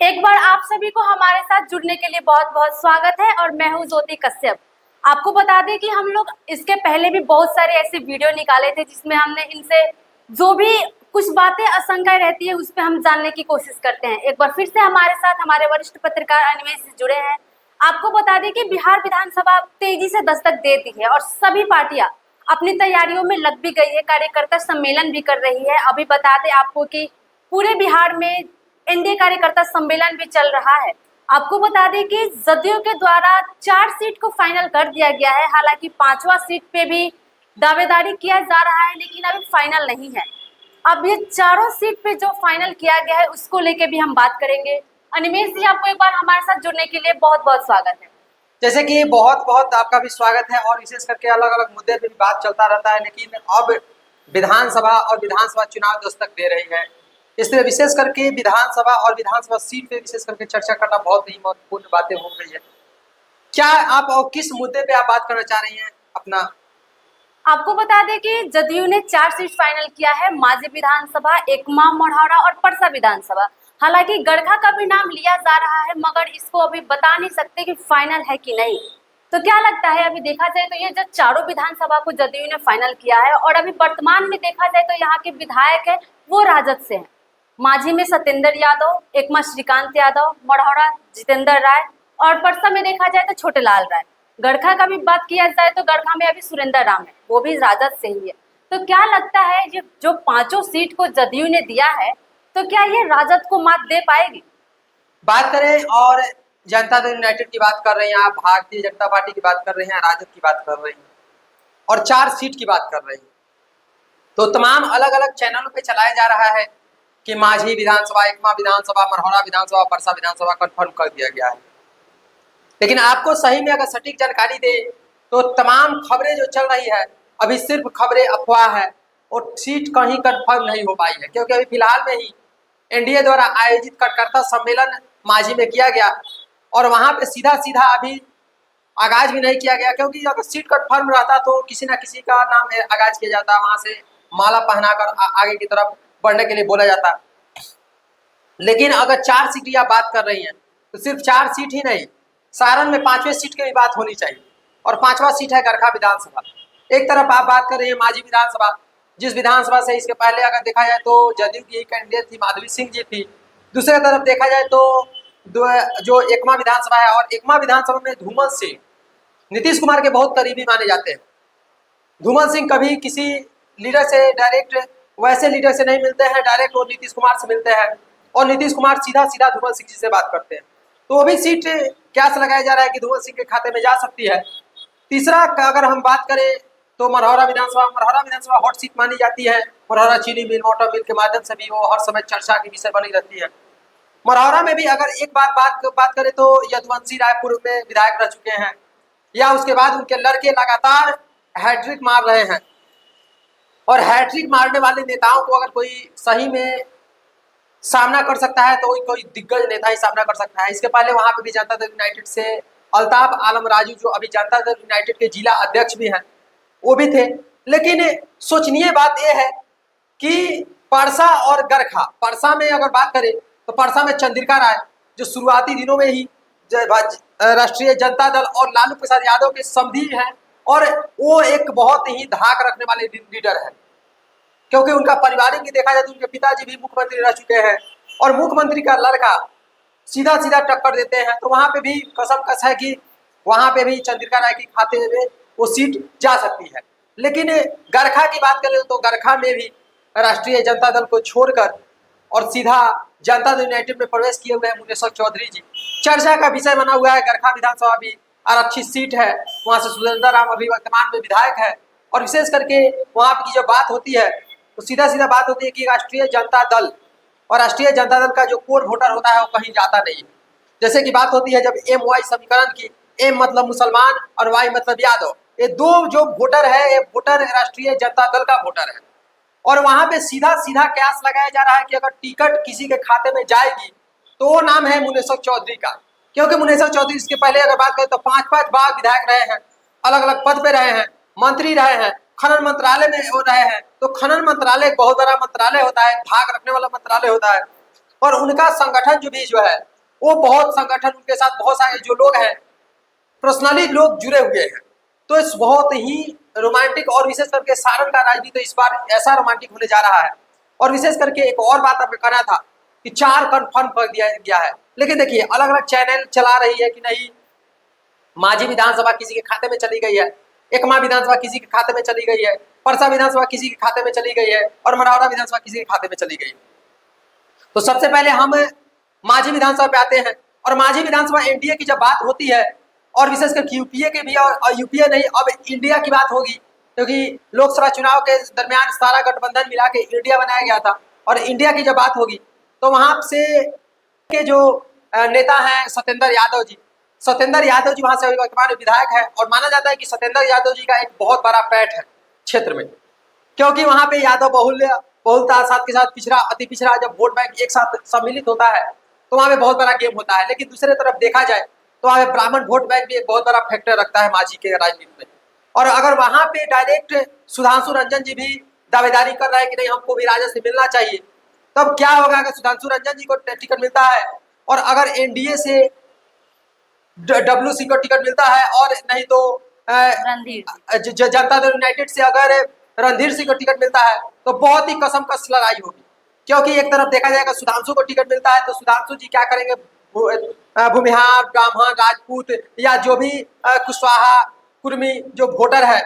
एक बार आप सभी को हमारे साथ जुड़ने के लिए बहुत बहुत स्वागत है और मैं हूँ ज्योति कश्यप। आपको बता दें कि हम लोग इसके पहले भी बहुत सारे ऐसे वीडियो निकाले थे जिसमें हमने इनसे जो भी कुछ बातें आशंका रहती है उस पर हम जानने की कोशिश करते हैं। एक बार फिर से हमारे साथ हमारे वरिष्ठ पत्रकार अनिमेष जी जुड़े हैं। आपको बता दें कि बिहार विधानसभा तेजी से दस्तक देती है और सभी पार्टियां अपनी तैयारियों में लग भी गई है, कार्यकर्ता सम्मेलन भी कर रही है। अभी बता दें आपको कि पूरे बिहार में एनडीए कार्यकर्ता सम्मेलन भी चल रहा है। आपको बता दें कि जदयू के द्वारा 4 सीट को फाइनल कर दिया गया है। हालांकि 5वां सीट पे भी दावेदारी किया जा रहा है, लेकिन अभी फाइनल नहीं है। अब ये चारों सीट पे जो फाइनल किया गया है उसको लेके भी हम बात करेंगे। अनिमेष जी, आपको एक बार हमारे साथ जुड़ने के लिए बहुत बहुत स्वागत है। जैसे कि बहुत बहुत आपका भी स्वागत है और विशेष करके अलग अलग मुद्दे पे भी बात चलता रहता है, लेकिन अब विधानसभा और विधानसभा चुनाव दस्तक दे रही है, इसलिए विशेष करके विधानसभा और विधानसभा सीट पे विशेष करके चर्चा करना बहुत ही महत्वपूर्ण बातें हो गई है। क्या आप और किस मुद्दे पे आप बात करना चाह रही हैं अपना? आपको बता दें कि जदयू ने 4 सीट फाइनल किया है, मांझी विधानसभा, एकमा, मढ़ौरा और परसा विधानसभा। हालांकि गड़खा का भी नाम लिया जा रहा है, मगर इसको अभी बता नहीं सकते कि फाइनल है कि नहीं। तो क्या लगता है, अभी देखा जाए तो ये जो चारों विधानसभा को जदयू ने फाइनल किया है और अभी वर्तमान में देखा जाए तो यहाँ के विधायक है वो राजद से हैं। मांझी में सत्येंद्र यादव, एकमा श्रीकांत यादव, मढ़ौरा जितेंद्र राय और परसा में देखा जाए तो छोटे लाल राय। गड़खा का भी बात किया जाए तो गड़खा में अभी सुरेंद्र राम है, वो भी राजद से ही है। तो क्या लगता है ये जो 5 सीट को जदयू ने दिया है, तो क्या ये राजद को मात दे पाएगी? बात करें और जनता दल यूनाइटेड की बात कर रहे हैं, आप भारतीय जनता पार्टी की बात कर रहे हैं, राजद की बात कर रहे हैं और 4 सीट की बात कर रहे हैं, तो तमाम अलग अलग चैनलों पे चलाया जा रहा है कि मांझी विधानसभा, एकमा विधानसभा, मढ़ौरा विधानसभा, परसा विधानसभा कन्फर्म कर दिया गया है। लेकिन आपको सही में अगर सटीक जानकारी दे तो तमाम खबरें जो चल रही है अभी सिर्फ खबरें, अफवाह है और सीट कहीं कन्फर्म नहीं हो पाई है, क्योंकि अभी फिलहाल में ही एनडीए द्वारा आयोजित कार्यकर्ता सम्मेलन मांझी में किया गया और वहां पे सीधा सीधा अभी आगाज भी नहीं किया गया, क्योंकि अगर सीट कन्फर्म रहता तो किसी ना किसी का नाम आगाज किया जाता, वहां से माला पहनाकर आगे की तरफ बढ़ने के लिए बोला जाता। लेकिन अगर 4 सीट की आप बात कर रही हैं तो सिर्फ 4 सीट ही नहीं, सारण में 5वें सीट की भी बात होनी चाहिए और 5वां सीट है गड़खा विधानसभा। एक तरफ आप बात कर रही हैं मांझी विधानसभा, जिस विधानसभा से इसके पहले अगर देखा जाए तो जदयू की कैंडिडेट थी माधवी सिंह जी थी। दूसरी तरफ देखा जाए तो जो एकमा विधानसभा है और एकमा विधानसभा में धूमल सिंह नीतीश कुमार के बहुत करीबी माने जाते हैं। धूमल सिंह कभी किसी लीडर से डायरेक्ट वैसे लीडर से नहीं मिलते हैं, डायरेक्ट वो नीतीश कुमार से मिलते हैं और नीतीश कुमार सीधा सीधा धूमल सिंह जी से बात करते हैं। तो वो भी सीट क्या से लगाया जा रहा है कि धूमल सिंह के खाते में जा सकती है। तीसरा अगर हम बात करें तो मढ़ौरा विधानसभा हॉट सीट मानी जाती है। मढ़ौरा चीनी मिल, मोटर मिल के माध्यम से भी वो हर समय चर्चा की विषय बनी रहती है। मढ़ौरा में भी अगर एक बात करें तो यदुवंशी राय पूर्व में विधायक रह चुके हैं, या उसके बाद उनके लड़के लगातार हैट्रिक मार रहे हैं और हैट्रिक मारने वाले नेताओं को अगर कोई सही में सामना कर सकता है तो कोई दिग्गज नेता ही सामना कर सकता है। इसके पहले वहां पे भी जनता दल यूनाइटेड से अल्ताफ आलम राजू, जो अभी जनता दल यूनाइटेड के जिला अध्यक्ष भी हैं, वो भी थे। लेकिन सोचनीय बात यह है कि परसा और गड़खा, परसा में अगर बात करें तो परसा में चंद्रिका राय जो शुरुआती दिनों में ही राष्ट्रीय जनता दल और लालू प्रसाद यादव के समधी हैं और वो एक बहुत ही धाक रखने वाले लीडर है, क्योंकि उनका पारिवारिक भी देखा जाए तो उनके पिताजी भी मुख्यमंत्री रह चुके हैं और मुख्यमंत्री का लड़का सीधा सीधा टक्कर देते हैं। तो वहां पे भी कसम है कि वहां पे भी चंद्रिका राय के खाते में वो सीट जा सकती है। लेकिन गड़खा की बात करें तो गड़खा में भी राष्ट्रीय जनता दल को छोड़कर और सीधा जनता दल यूनाइटेड में प्रवेश किए हुए हैं मुनेश्वर चौधरी जी। चर्चा का विषय बना हुआ है। गड़खा विधानसभा भी आरक्षित सीट है, वहां से सुरेंद्र राम अभी वर्तमान में विधायक है और विशेष करके वहां की जो बात होती है तो सीधा सीधा बात होती है कि राष्ट्रीय जनता दल और राष्ट्रीय जनता दल का जो कोर वोटर होता है वो कहीं जाता नहीं है। जैसे कि बात होती है जब एम वाई समीकरण की, एम मतलब मुसलमान और वाई मतलब यादव, ये दो जो वोटर है, ये वोटर राष्ट्रीय जनता दल का वोटर है और वहां पे सीधा सीधा कयास लगाया जा रहा है कि अगर टिकट किसी के खाते में जाएगी तो वो नाम है मुनेश्वर चौधरी का, क्योंकि मुनेश्वर चौधरी इसके पहले अगर बात करें तो 5 बार विधायक रहे हैं, अलग अलग पद पे रहे हैं, मंत्री रहे हैं, खनन मंत्रालय में हो रहे हैं। तो खनन मंत्रालय एक बहुत बड़ा मंत्रालय होता है, भाग रखने वाला मंत्रालय होता है और उनका संगठन जो भी जो है वो बहुत संगठन, उनके साथ बहुत सारे जो लोग हैं पर्सनली लोग जुड़े हुए हैं। तो इस बहुत ही रोमांटिक और विशेष करके सारण का राजनीति तो इस बार ऐसा रोमांटिक होने जा रहा है। और विशेष करके एक और बात आपको कहना था कि 4 कन्फर्म कर दिया गया है, लेकिन देखिए अलग अलग चैनल चला रही है कि नहीं मांझी विधानसभा किसी के खाते में चली गई है, एकमा विधानसभा किसी के खाते में चली गई है, परसा विधानसभा किसी के खाते में चली गई है और मरौरा विधानसभा किसी के खाते में चली गई है। तो सबसे पहले हम मांझी विधानसभा पे आते हैं। और मांझी विधानसभा एनडीए की जब बात होती है और विशेषकर यूपीए के भी, और यूपीए नहीं अब इंडिया की बात होगी, क्योंकि लोकसभा चुनाव के दरमियान सारा गठबंधन मिला के इंडिया बनाया गया था। और इंडिया की जब बात होगी तो वहां से के जो नेता हैं सत्येंद्र यादव जी, सत्येंद्र यादव जी वहां से वर्तमान विधायक है। और माना जाता है कि सत्येंद्र यादव जी का एक बहुत बड़ा पैठ है क्षेत्र में, क्योंकि वहां पे यादव बहुलता साथ के साथ पिछड़ा अति पिछड़ा जब वोट बैंक एक साथ सम्मिलित होता है तो वहां पे बहुत बड़ा गेम होता है। लेकिन दूसरे तरफ देखा जाए तो वहां पे ब्राह्मण वोट बैंक भी एक बहुत बड़ा फैक्टर रखता है मांझी के राजनीति में। और अगर वहां पे डायरेक्ट सुधांशु रंजन जी भी दावेदारी कर रहे हैं कि नहीं हमको भी राजद से मिलना चाहिए, तब क्या होगा अगर सुधांशु रंजन जी को टिकट मिलता है और अगर एनडीए से डब्ल्यूसी को टिकट मिलता है और नहीं तो जनता दल यूनाइटेड से अगर रणधीर सिंह को टिकट मिलता है तो बहुत ही कसमकस लड़ाई होगी। क्योंकि एक तरफ देखा जाएगा सुधांशु को टिकट मिलता है तो सुधांशु जी क्या करेंगे, भूमिहार ब्राह्मण राजपूत या जो भी कुशवाहा कुर्मी जो वोटर है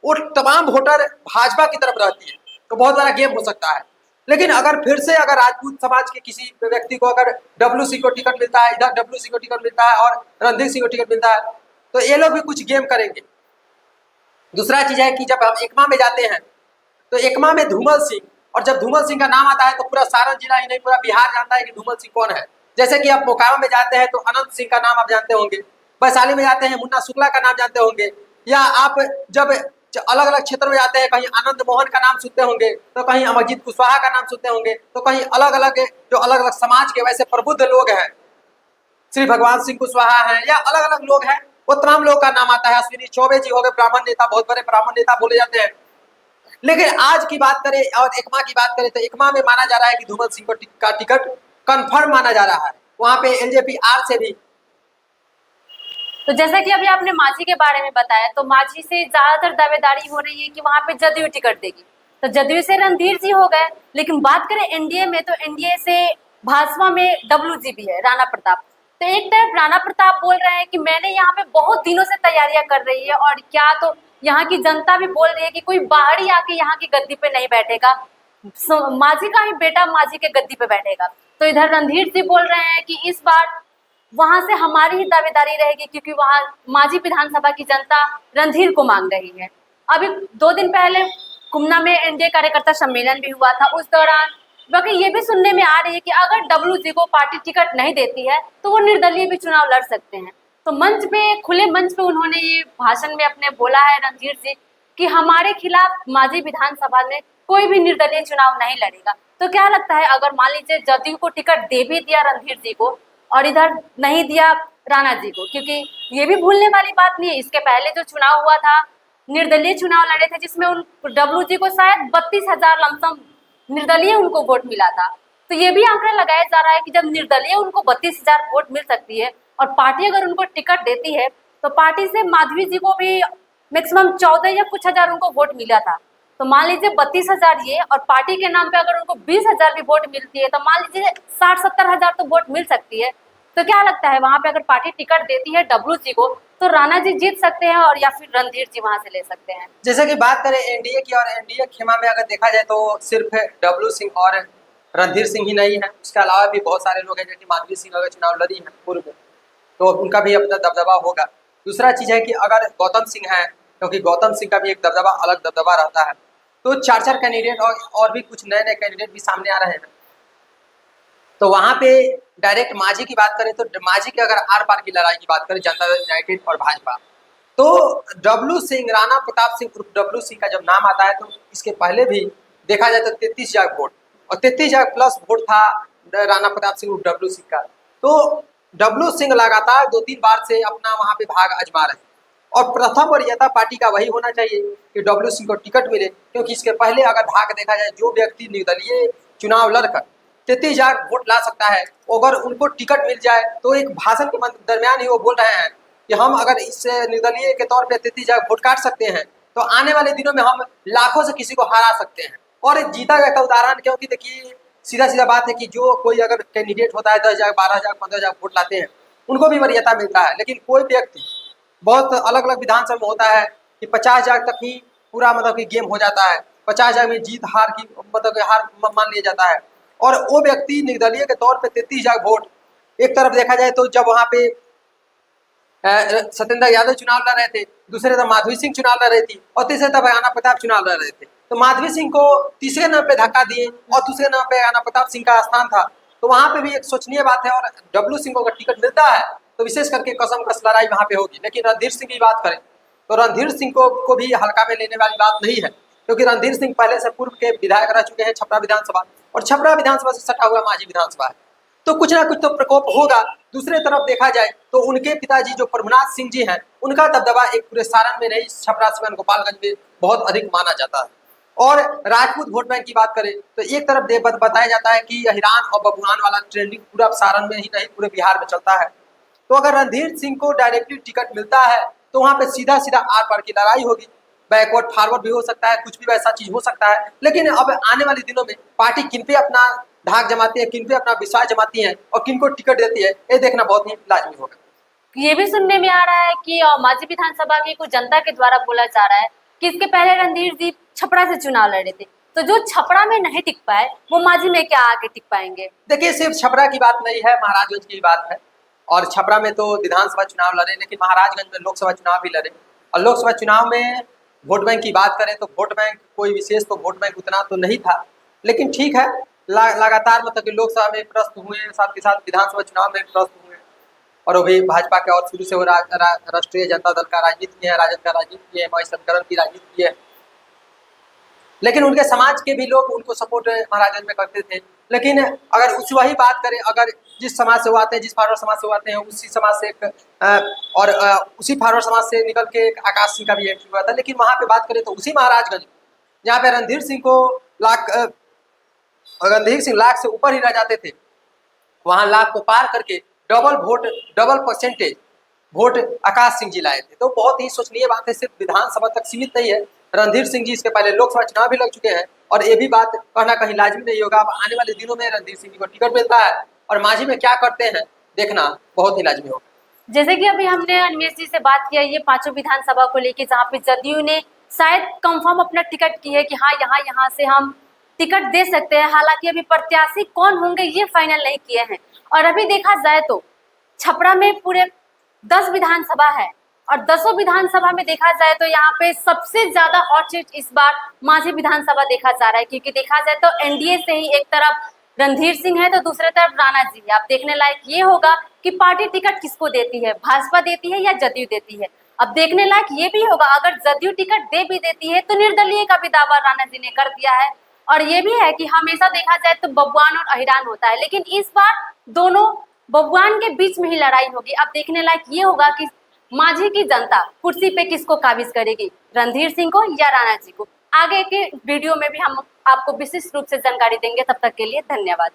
वो तमाम वोटर भाजपा की तरफ रहती है, तो बहुत बड़ा गेम हो सकता है। लेकिन अगर फिर से अगर राजपूत समाज के किसी व्यक्ति को अगर डब्ल्यूसी को टिकट मिलता है, इधर डब्ल्यूसी को टिकट मिलता है और रणधीर सिंह को टिकट मिलता है तो ये लोग भी कुछ गेम करेंगे। दूसरा चीज है कि जब हम एकमा में जाते हैं तो एकमा में धूमल सिंह, और जब धूमल सिंह का नाम आता है तो पूरा सारण जिला ही नहीं पूरा बिहार जानता है कि धूमल सिंह कौन है। जैसे कि आप मोकामा में जाते हैं तो अनंत सिंह का नाम आप जानते होंगे, वैशाली में जाते हैं मुन्ना शुक्ला का नाम जानते होंगे, या आप जब अलग अलग क्षेत्र में जाते हैं कहीं आनंद मोहन का नाम सुनते होंगे तो कहीं अमरजीत कुशवाहा का नाम सुनते होंगे, तो कहीं अलग अलग जो अलग अलग समाज के वैसे प्रबुद्ध लोग हैं, श्री भगवान सिंह कुशवाहा हैं या अलग अलग लोग हैं, वो तमाम लोग का नाम आता है। अश्विनी चौबे जी हो गए ब्राह्मण नेता, बहुत बड़े ब्राह्मण नेता बोले जाते हैं। लेकिन आज की बात करें और एकमा की बात करें तो एकमा में माना जा रहा है कि धूमल सिंह का टिकट कंफर्म माना जा रहा है, वहां पे एलजेपी आर से भी। तो जैसा कि अभी आपने मांझी के बारे में बताया तो मांझी से ज्यादातर दावेदारी हो रही है कि वहां पे जदयू टिकट देगी, तो जदयू से रणधीर जी हो गए। लेकिन बात करें एनडीए में तो एनडीए से भाजपा में डब्ल्यूजी भी है राणा प्रताप। तो एक तरफ राणा प्रताप बोल रहे हैं कि मैंने यहाँ पे बहुत दिनों से तैयारियां कर रही है और क्या तो यहाँ की जनता भी बोल रही है कि कोई बाहरी आके यहाँ की गद्दी पे नहीं बैठेगा, मांझी का ही बेटा मांझी के गद्दी पे बैठेगा। तो इधर रणधीर जी बोल रहे हैं कि इस बार वहां से हमारी ही दावेदारी रहेगी क्योंकि वहां मांझी विधानसभा की जनता रणधीर को मांग रही है। अभी 2 दिन पहले कुमना में एनडीए कार्यकर्ता सम्मेलन भी हुआ था, उस दौरान बाकी ये भी सुनने में आ रही है कि अगर डब्ल्यूजी को पार्टी टिकट नहीं देती है तो वो निर्दलीय भी चुनाव लड़ सकते हैं। तो मंच पे खुले मंच पे उन्होंने ये भाषण में अपने बोला है रणधीर जी कि हमारे खिलाफ मांझी विधानसभा में कोई भी निर्दलीय चुनाव नहीं लड़ेगा। तो क्या लगता है अगर मान लीजिए जदयू को टिकट दे भी दिया रणधीर जी को और इधर नहीं दिया राणा जी को, क्योंकि ये भी भूलने वाली बात नहीं है इसके पहले जो चुनाव हुआ था निर्दलीय चुनाव लड़े थे जिसमें उन डब्ल्यूजी को शायद 32,000 लमसम निर्दलीय उनको वोट मिला था। तो ये भी आंकड़ा लगाया जा रहा है कि जब निर्दलीय उनको 32,000 वोट मिल सकती है और पार्टी अगर उनको टिकट देती है तो पार्टी से माधवी जी को भी मैक्सिमम 14 या कुछ हजार उनको वोट मिला था। तो मान लीजिए 32,000 ये और पार्टी के नाम पे अगर उनको 20,000 भी वोट मिलती है तो मान लीजिए 60-70 हजार तो वोट मिल सकती है। तो क्या लगता है वहां पे अगर पार्टी टिकट देती है डब्ल्यूजी को तो राणा जी जीत सकते हैं और या फिर रणधीर जी वहां से ले सकते हैं? जैसे कि बात करें एनडीए की, और एनडीए खेमा में अगर देखा जाए तो सिर्फ डब्ल्यू सिंह और रणधीर सिंह ही नहीं है, उसके अलावा भी बहुत सारे लोग हैं जैसे माधवी सिंह अगर चुनाव लड़ी है पूर्व में तो उनका भी अपना दबदबा होगा। दूसरा चीज है कि अगर गौतम सिंह है, क्योंकि गौतम सिंह का भी एक दबदबा अलग दबदबा रहता है, तो 4 कैंडिडेट और भी कुछ नए नए कैंडिडेट भी सामने आ रहे हैं। तो वहां पे डायरेक्ट मांझी की बात करें तो मांझी के अगर आर पार की लड़ाई की बात करें जनता दल यूनाइटेड और भाजपा, तो डब्ल्यू सिंह राणा प्रताप सिंह उर्फ डब्ल्यू सिंह का जब नाम आता है तो इसके पहले भी देखा जाए तो 33,000 वोट और 33,000 प्लस वोट था राणा प्रताप सिंह उर्फ डब्ल्यू सिंह का। तो डब्ल्यू सिंह लगातार 2-3 बार से अपना वहां पे भाग आजमा रहे और प्रथम वरीयता पार्टी का वही होना चाहिए कि डब्ल्यू सिंह को टिकट मिले, क्योंकि इसके पहले अगर भाग देखा जाए जो व्यक्ति निर्दलीय चुनाव लड़कर 33,000 वोट ला सकता है। अगर उनको टिकट मिल जाए तो एक भाषण के दरमियान ही वो बोल रहे हैं कि हम अगर इस निर्दलीय के तौर पे 33,000 वोट काट सकते हैं तो आने वाले दिनों में हम लाखों से किसी को हरा सकते हैं। और जीता गया का उदाहरण, क्योंकि देखिए सीधा सीधा बात है कि जो कोई अगर कैंडिडेट होता है 10,000, 12,000, 15,000 वोट लाते हैं, उनको भी वरीयता मिलता है। लेकिन कोई व्यक्ति बहुत अलग अलग विधानसभा में होता है कि 50,000 तक ही पूरा मतलब कि गेम हो जाता है, 50,000 में जीत हार की मतलब कि हार मान लिया जाता है। और वो व्यक्ति निर्दलीय के तौर पे 33,000 वोट, एक तरफ देखा जाए तो जब वहाँ पे सत्येंद्र यादव चुनाव लड़ रहे थे, दूसरे तरफ माधवी सिंह चुनाव लड़ रही थी, और तीसरे तरफ अयाना प्रताप चुनाव लड़ रहे थे। तो माधवी सिंह को तीसरे नंबर पे धक्का दिए और दूसरे नंबर पे अयाना प्रताप सिंह का स्थान था। तो वहाँ पे भी एक सोचनीय बात है। और डब्लू सिंह को अगर टिकट मिलता है तो विशेष करके कसम कस लड़ाई वहाँ पे होगी। लेकिन रणधीर सिंह की बात करें तो रणधीर सिंह को भी हल्का में लेने वाली बात नहीं है, क्योंकि रणधीर सिंह पहले से पूर्व के विधायक रह चुके हैं छपरा विधानसभा, और छपरा विधानसभा से सटा हुआ मांझी विधानसभा है। तो कुछ ना कुछ तो प्रकोप होगा। दूसरे तरफ देखा जाए तो उनके पिताजी जो प्रभुनाथ सिंह जी हैं, उनका दबदबा एक पूरे सारण में नहीं, छपरा सिवान गोपालगंज में बहुत अधिक माना जाता है। और राजपूत वोट बैंक की बात करें तो एक तरफ बताया जाता है कि हिरान और बबुआन वाला ट्रेंडिंग पूरा सारण में ही नहीं पूरे बिहार में चलता है। तो अगर रणधीर सिंह को डायरेक्टली टिकट मिलता है तो वहाँ पे सीधा सीधा आर पार की लड़ाई होगी, बैकवर्ड फॉरवर्ड भी हो सकता है, कुछ भी वैसा चीज हो सकता है। लेकिन अब आने वाले दिनों में पार्टी किन पे अपना धाक जमाती है, किन पे अपना विश्वास जमाती है और किन को टिकट देती है, ये देखना बहुत ही लाजमी होगा। ये भी सुनने में आ रहा है कि मांझी विधानसभा की कुछ जनता के द्वारा बोला जा रहा है कि इसके पहले रणधीर जी छपरा से चुनाव लड़े थे, तो जो छपरा में नहीं टिक पाए वो मांझी में क्या आके टिक पाएंगे? देखिए सिर्फ छपरा की बात नहीं है, महाराजगंज की बात है। और छपरा में तो विधानसभा चुनाव लड़े, लेकिन महाराजगंज में लोकसभा चुनाव भी लड़े। और लोकसभा चुनाव में वोट बैंक की बात करें तो वोट बैंक कोई विशेष तो वोट बैंक उतना तो नहीं था, लेकिन ठीक है, लगातार मतलब कि लोकसभा में प्रस्त हुए, साथ के साथ विधानसभा चुनाव में प्रस्त हुए। और वो भी भाजपा के, और शुरू से वो राष्ट्रीय जनता दल का राजनीति किए हैं, राजद का राजनीति किए हैं, महासंकरण की राजनीति किए हैं। लेकिन उनके समाज के भी लोग उनको सपोर्ट महाराजगंज में करते थे। लेकिन अगर उस वही बात करें, अगर जिस समाज से वो आते हैं, जिस फारवर्ड समाज से वो आते हैं, उसी समाज से उसी फारवर्ड समाज से निकल के एक आकाश सिंह का भी एंट्री हुआ था। लेकिन वहाँ पे बात करें तो उसी महाराजगंज जहाँ पे रणधीर सिंह लाख से ऊपर ही रह जाते थे, वहाँ लाख को पार करके double percentage vote Akash Singh ji लाए थे। तो बहुत ही सोचनीय बात है, सिर्फ विधानसभा तक सीमित नहीं है। रणधीर सिंह जी इसके पहले लोकसभा चुनाव भी लग चुके हैं, और ये भी बात कहना कहीं लाजमी नहीं होगा। अब आने वाले दिनों में रणधीर सिंह जी को टिकट मिलता है और मांझी में क्या करते हैं देखना बहुत ही लाजमी होगा। जैसे कि अभी हमने अनिमेश जी से बात किया ये पांचों विधानसभा को लेकर, जहाँ पे जदयू ने शायद कंफर्म अपना टिकट की है कि हाँ यहाँ से हम टिकट दे सकते हैं। हालांकि अभी प्रत्याशी कौन होंगे ये फाइनल नहीं किए हैं। और अभी देखा जाए तो छपरा में पूरे 10 विधानसभा है, और 10 विधानसभा में देखा जाए तो यहाँ पे सबसे ज्यादा हॉट सीट इस बार मांझी विधानसभा देखा जा रहा है। क्योंकि देखा जाए तो एनडीए से ही एक तरफ रणधीर सिंह है तो दूसरे तरफ राणा जी है। अब देखने लायक ये होगा कि पार्टी टिकट किसको देती है, भाजपा देती है या जदयू देती है। अब देखने लायक ये भी होगा, अगर जदयू टिकट दे भी देती है तो निर्दलीय का भी दावा राणा जी ने कर दिया है। और ये भी है कि हमेशा देखा जाए तो बबुआन और अहिरान होता है, लेकिन इस बार दोनों बबुआन के बीच में ही लड़ाई होगी। अब देखने लायक ये होगा कि मांझी की जनता कुर्सी पे किसको काबिज करेगी, रणधीर सिंह को या राणा जी को। आगे के वीडियो में भी हम आपको विशिष्ट रूप से जानकारी देंगे। तब तक के लिए धन्यवाद।